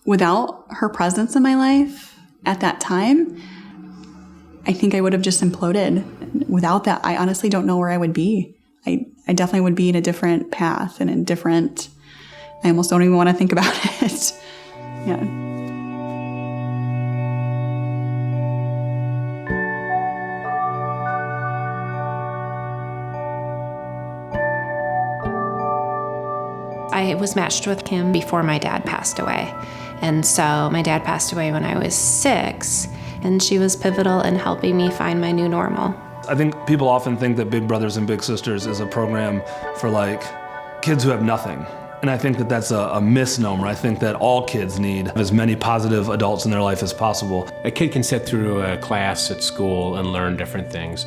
without her presence in my life at that time, I think I would have just imploded. Without that, I honestly don't know where I would be. I definitely would be in a different path and I almost don't even want to think about it. Yeah. I was matched with Kim before my dad passed away. And so my dad passed away when I was 6, and she was pivotal in helping me find my new normal. I think people often think that Big Brothers and Big Sisters is a program for like kids who have nothing. And I think that that's a misnomer. I think that all kids need as many positive adults in their life as possible. A kid can sit through a class at school and learn different things.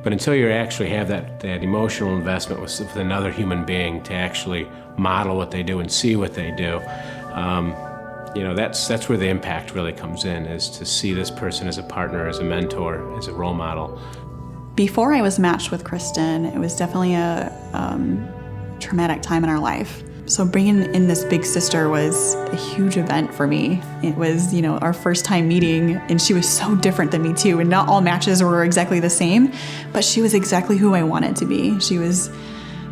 But until you actually have that emotional investment with another human being to actually model what they do and see what they do, that's where the impact really comes in, is to see this person as a partner, as a mentor, as a role model. Before I was matched with Kristen, it was definitely a traumatic time in our life. So bringing in this big sister was a huge event for me. It was, our first time meeting, and she was so different than me too. And not all matches were exactly the same, but she was exactly who I wanted to be. She was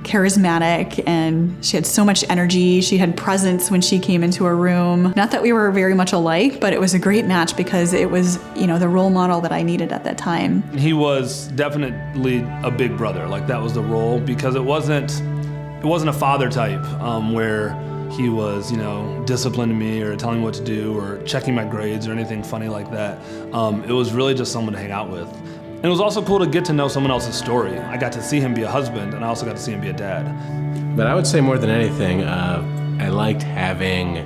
charismatic and she had so much energy. She had presence when she came into a room. Not that we were very much alike, but it was a great match because it was, the role model that I needed at that time. He was definitely a big brother. Like, that was the role, because it wasn't a father type where he was, disciplining me or telling me what to do or checking my grades or anything funny like that. It was really just someone to hang out with. And it was also cool to get to know someone else's story. I got to see him be a husband, and I also got to see him be a dad. But I would say more than anything, I liked having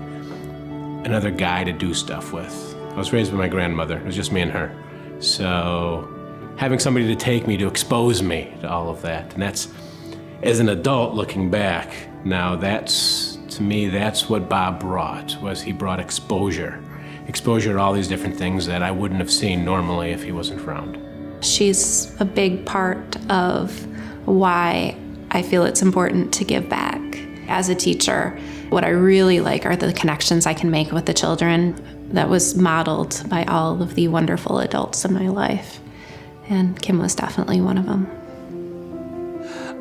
another guy to do stuff with. I was raised by my grandmother. It was just me and her. So having somebody to take me, to expose me to all of that. And that's, as an adult looking back, now to me, that's what Bob brought, was he brought exposure. Exposure to all these different things that I wouldn't have seen normally if he wasn't around. She's a big part of why I feel it's important to give back. As a teacher, what I really like are the connections I can make with the children. That was modeled by all of the wonderful adults in my life, and Kim was definitely one of them.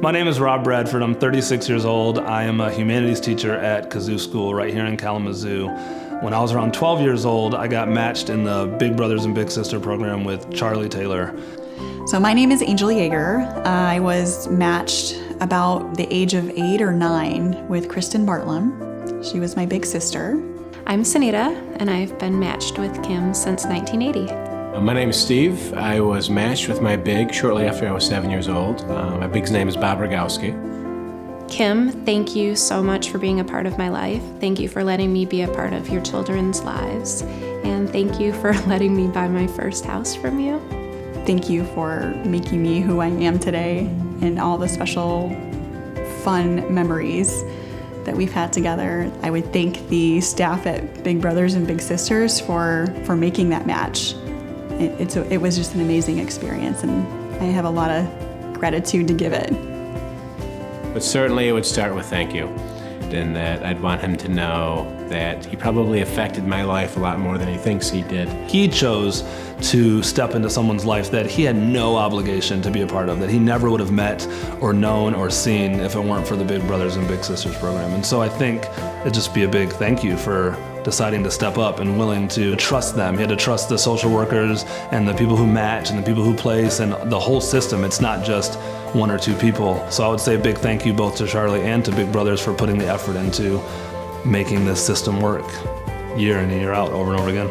My name is Rob Bradford. I'm 36 years old. I am a humanities teacher at Kazoo School right here in Kalamazoo. When I was around 12 years old, I got matched in the Big Brothers and Big Sister program with Charlie Taylor. So my name is Angel YEAGER. I was matched about the age of 8 or 9 with Kristen Bartlam. She was my big sister. I'm SONITA, and I've been matched with Kim since 1980. My name is Steve. I was matched with my big shortly after I was 7 years old. My big's name is Bob Rogowski. Kim, thank you so much for being a part of my life. Thank you for letting me be a part of your children's lives. And thank you for letting me buy my first house from you. Thank you for making me who I am today and all the special, fun memories that we've had together. I would thank the staff at Big Brothers and Big Sisters for making that match. It was just an amazing experience, and I have a lot of gratitude to give it. But certainly it would start with thank you. And that I'd want him to know that he probably affected my life a lot more than he thinks he did. He chose to step into someone's life that he had no obligation to be a part of, that he never would have met or known or seen if it weren't for the Big Brothers and Big Sisters program. And so I think it'd just be a big thank you for deciding to step up and willing to trust them. He had to trust the social workers and the people who match and the people who place and the whole system. It's not just 1 or 2 people. So I would say a big thank you both to Charlie and to Big Brothers for putting the effort into making this system work year in and year out, over and over again.